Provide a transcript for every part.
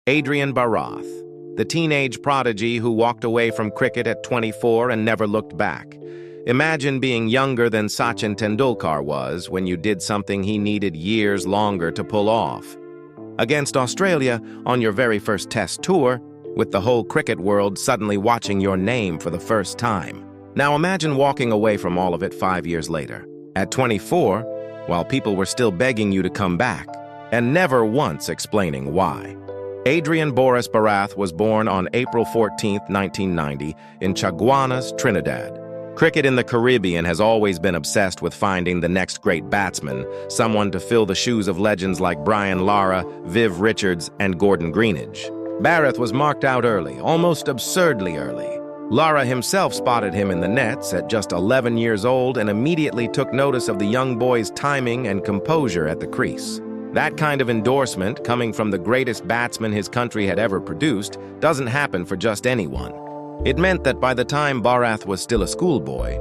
Adrian Barath, the teenage prodigy who walked away from cricket at 24 and never looked back. Imagine being younger than Sachin Tendulkar was when you did something he needed years longer to pull off. Against Australia on your very first test tour, with the whole cricket world suddenly watching your name for the first time. Now imagine walking away from all of it 5 years later, at 24, while people were still begging you to come back, and never once explaining why. Adrian Barath was born on April 14, 1990, in Chaguanas, Trinidad. Cricket in the Caribbean has always been obsessed with finding the next great batsman, someone to fill the shoes of legends like Brian Lara, Viv Richards, and Gordon Greenidge. Barath was marked out early, almost absurdly early. Lara himself spotted him in the nets at just 11 years old and immediately took notice of the young boy's timing and composure at the crease. That kind of endorsement, coming from the greatest batsman his country had ever produced, doesn't happen for just anyone. It meant that by the time Barath was still a schoolboy,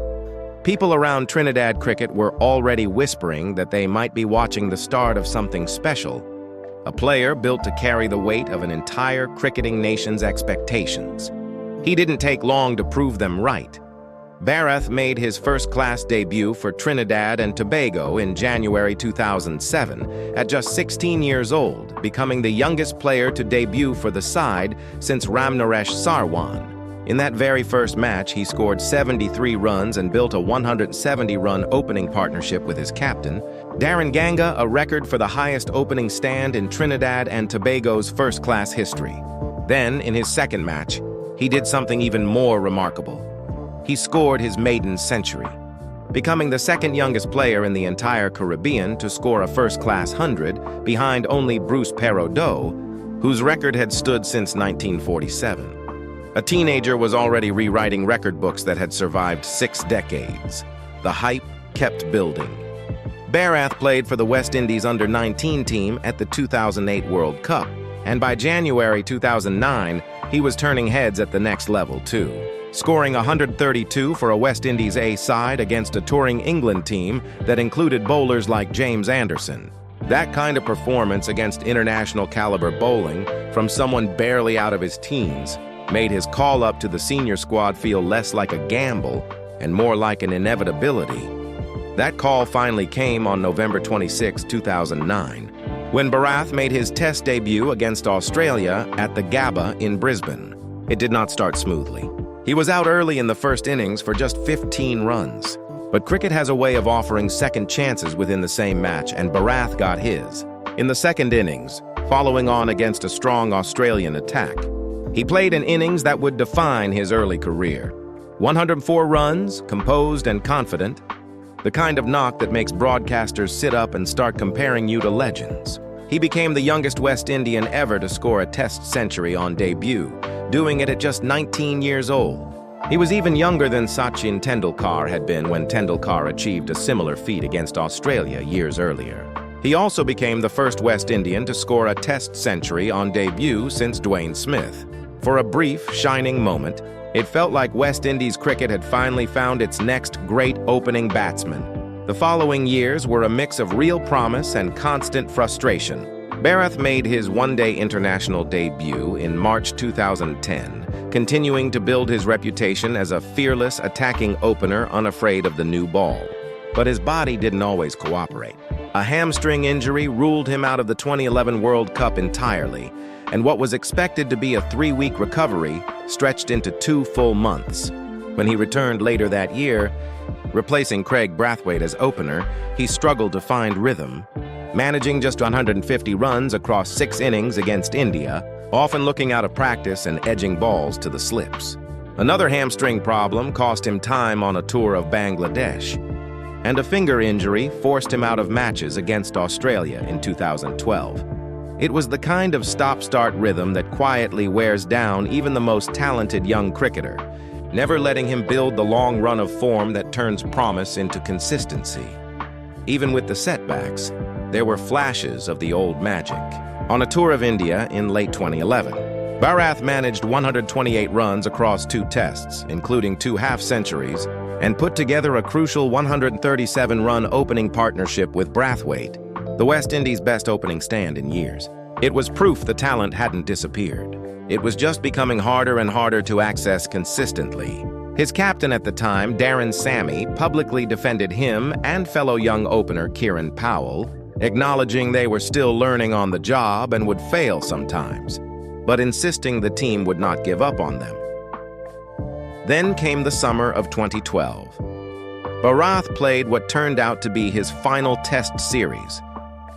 people around Trinidad cricket were already whispering that they might be watching the start of something special, a player built to carry the weight of an entire cricketing nation's expectations. He didn't take long to prove them right. Barath made his first-class debut for Trinidad and Tobago in January 2007 at just 16 years old, becoming the youngest player to debut for the side since Ramnaresh Sarwan. In that very first match, he scored 73 runs and built a 170-run opening partnership with his captain, Darren Ganga, a record for the highest opening stand in Trinidad and Tobago's first-class history. Then, in his second match, he did something even more remarkable. He scored his maiden century, becoming the second youngest player in the entire Caribbean to score a first-class 100 behind only Bruce Perraudot, whose record had stood since 1947. A teenager was already rewriting record books that had survived 6 decades. The hype kept building. Barath played for the West Indies under-19 team at the 2008 World Cup, and by January 2009, he was turning heads at the next level too, scoring 132 for a West Indies A side against a touring England team that included bowlers like James Anderson. That kind of performance against international caliber bowling from someone barely out of his teens made his call up to the senior squad feel less like a gamble and more like an inevitability. That call finally came on November 26, 2009, when Barath made his test debut against Australia at the Gabba in Brisbane. It did not start smoothly. He was out early in the first innings for just 15 runs. But cricket has a way of offering second chances within the same match, and Barath got his. In the second innings, following on against a strong Australian attack, he played an innings that would define his early career. 104 runs, composed and confident, the kind of knock that makes broadcasters sit up and start comparing you to legends. He became the youngest West Indian ever to score a test century on debut, doing it at just 19 years old. He was even younger than Sachin Tendulkar had been when Tendulkar achieved a similar feat against Australia years earlier. He also became the first West Indian to score a test century on debut since Dwayne Smith. For a brief, shining moment, it felt like West Indies cricket had finally found its next great opening batsman. The following years were a mix of real promise and constant frustration. Barath made his one-day international debut in March 2010, continuing to build his reputation as a fearless attacking opener unafraid of the new ball. But his body didn't always cooperate. A hamstring injury ruled him out of the 2011 World Cup entirely, and what was expected to be a 3-week recovery stretched into 2 full months. When he returned later that year, replacing Craig Brathwaite as opener, he struggled to find rhythm, managing just 150 runs across 6 innings against India, often looking out of practice and edging balls to the slips. Another hamstring problem cost him time on a tour of Bangladesh, and a finger injury forced him out of matches against Australia in 2012. It was the kind of stop-start rhythm that quietly wears down even the most talented young cricketer, never letting him build the long run of form that turns promise into consistency. Even with the setbacks, there were flashes of the old magic. On a tour of India in late 2011, Barath managed 128 runs across 2 tests, including 2 half-centuries, and put together a crucial 137-run opening partnership with Brathwaite, the West Indies' best opening stand in years. It was proof the talent hadn't disappeared. It was just becoming harder and harder to access consistently. His captain at the time, Darren Sammy, publicly defended him and fellow young opener Kieran Powell, acknowledging they were still learning on the job and would fail sometimes, but insisting the team would not give up on them. Then came the summer of 2012. Barath played what turned out to be his final test series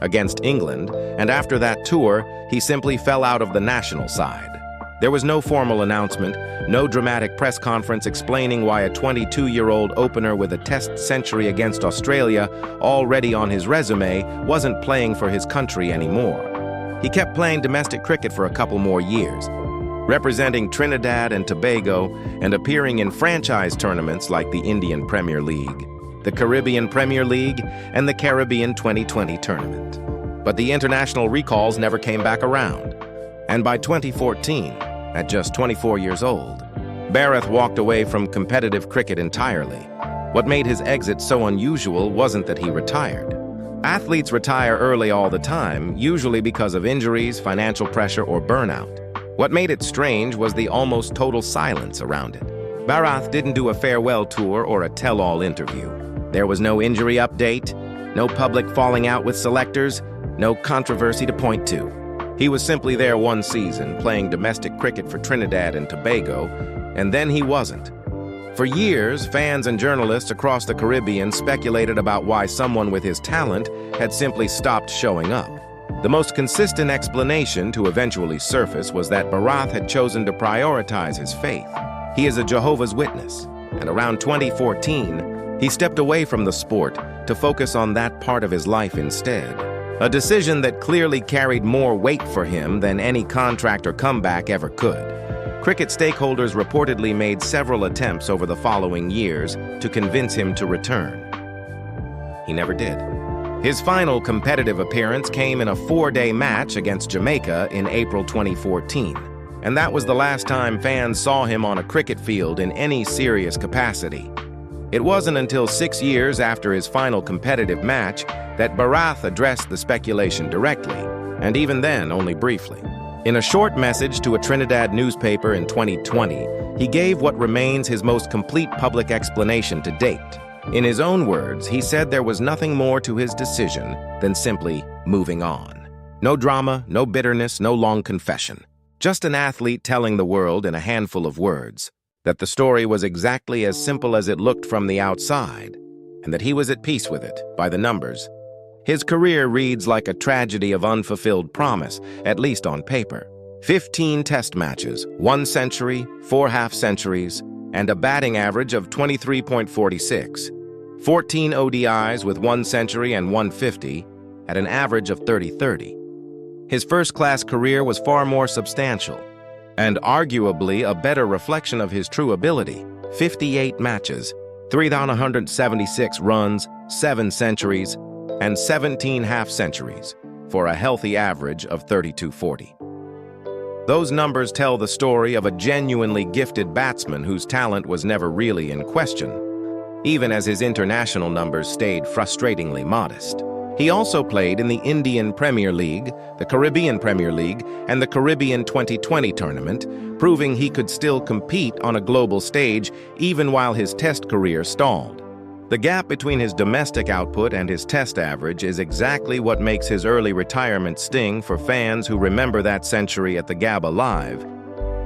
against England, and after that tour, he simply fell out of the national side. There was no formal announcement, no dramatic press conference explaining why a 22-year-old opener with a test century against Australia already on his resume wasn't playing for his country anymore. He kept playing domestic cricket for a couple more years, representing Trinidad and Tobago and appearing in franchise tournaments like the Indian Premier League, the Caribbean Premier League, and the Caribbean 2020 tournament. But the international recalls never came back around. And by 2014, at just 24 years old, Barath walked away from competitive cricket entirely. What made his exit so unusual wasn't that he retired. Athletes retire early all the time, usually because of injuries, financial pressure, or burnout. What made it strange was the almost total silence around it. Barath didn't do a farewell tour or a tell-all interview. There was no injury update, no public falling out with selectors, no controversy to point to. He was simply there one season, playing domestic cricket for Trinidad and Tobago, and then he wasn't. For years, fans and journalists across the Caribbean speculated about why someone with his talent had simply stopped showing up. The most consistent explanation to eventually surface was that Barath had chosen to prioritize his faith. He is a Jehovah's Witness, and around 2014, he stepped away from the sport to focus on that part of his life instead. A decision that clearly carried more weight for him than any contract or comeback ever could. Cricket stakeholders reportedly made several attempts over the following years to convince him to return. He never did. His final competitive appearance came in a 4-day match against Jamaica in April 2014, and that was the last time fans saw him on a cricket field in any serious capacity. It wasn't until 6 years after his final competitive match that Barath addressed the speculation directly, and even then only briefly. In a short message to a Trinidad newspaper in 2020, he gave what remains his most complete public explanation to date. In his own words, he said there was nothing more to his decision than simply moving on. No drama, no bitterness, no long confession. Just an athlete telling the world in a handful of words that the story was exactly as simple as it looked from the outside, and that he was at peace with it, by the numbers. His career reads like a tragedy of unfulfilled promise, at least on paper. 15 test matches, 1 century, 4 half-centuries, and a batting average of 23.46. 14 ODIs with 1 century and 150 at an average of 30-30. His first-class career was far more substantial, and arguably a better reflection of his true ability. 58 matches, 3,176 runs, 7 centuries, and 17 half-centuries, for a healthy average of 32-40. Those numbers tell the story of a genuinely gifted batsman whose talent was never really in question, even as his international numbers stayed frustratingly modest. He also played in the Indian Premier League, the Caribbean Premier League, and the Caribbean 2020 tournament, proving he could still compete on a global stage even while his test career stalled. The gap between his domestic output and his test average is exactly what makes his early retirement sting for fans who remember that century at the Gabba Live,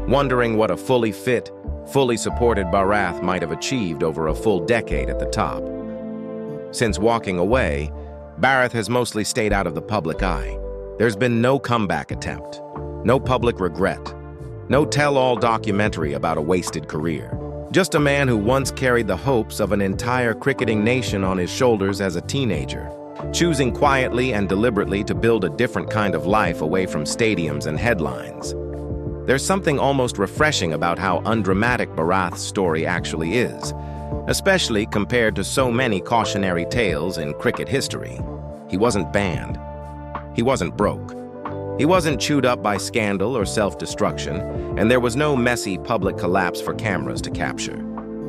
wondering what a fully fit, fully supported Barath might have achieved over a full decade at the top. Since walking away, Barath has mostly stayed out of the public eye. There's been no comeback attempt, no public regret, no tell-all documentary about a wasted career. Just a man who once carried the hopes of an entire cricketing nation on his shoulders as a teenager, choosing quietly and deliberately to build a different kind of life away from stadiums and headlines. There's something almost refreshing about how undramatic Barath's story actually is, especially compared to so many cautionary tales in cricket history. He wasn't banned. He wasn't broke. He wasn't chewed up by scandal or self-destruction, and there was no messy public collapse for cameras to capture.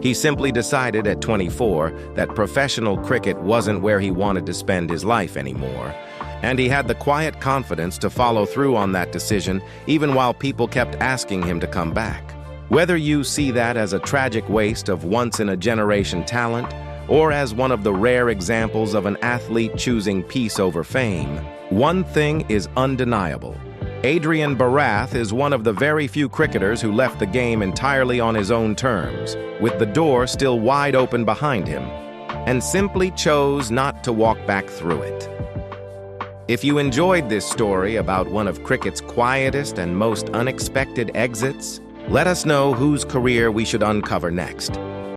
He simply decided at 24 that professional cricket wasn't where he wanted to spend his life anymore, and he had the quiet confidence to follow through on that decision even while people kept asking him to come back. Whether you see that as a tragic waste of once-in-a-generation talent, or as one of the rare examples of an athlete choosing peace over fame, one thing is undeniable. Adrian Barath is one of the very few cricketers who left the game entirely on his own terms, with the door still wide open behind him, and simply chose not to walk back through it. If you enjoyed this story about one of cricket's quietest and most unexpected exits, let us know whose career we should uncover next.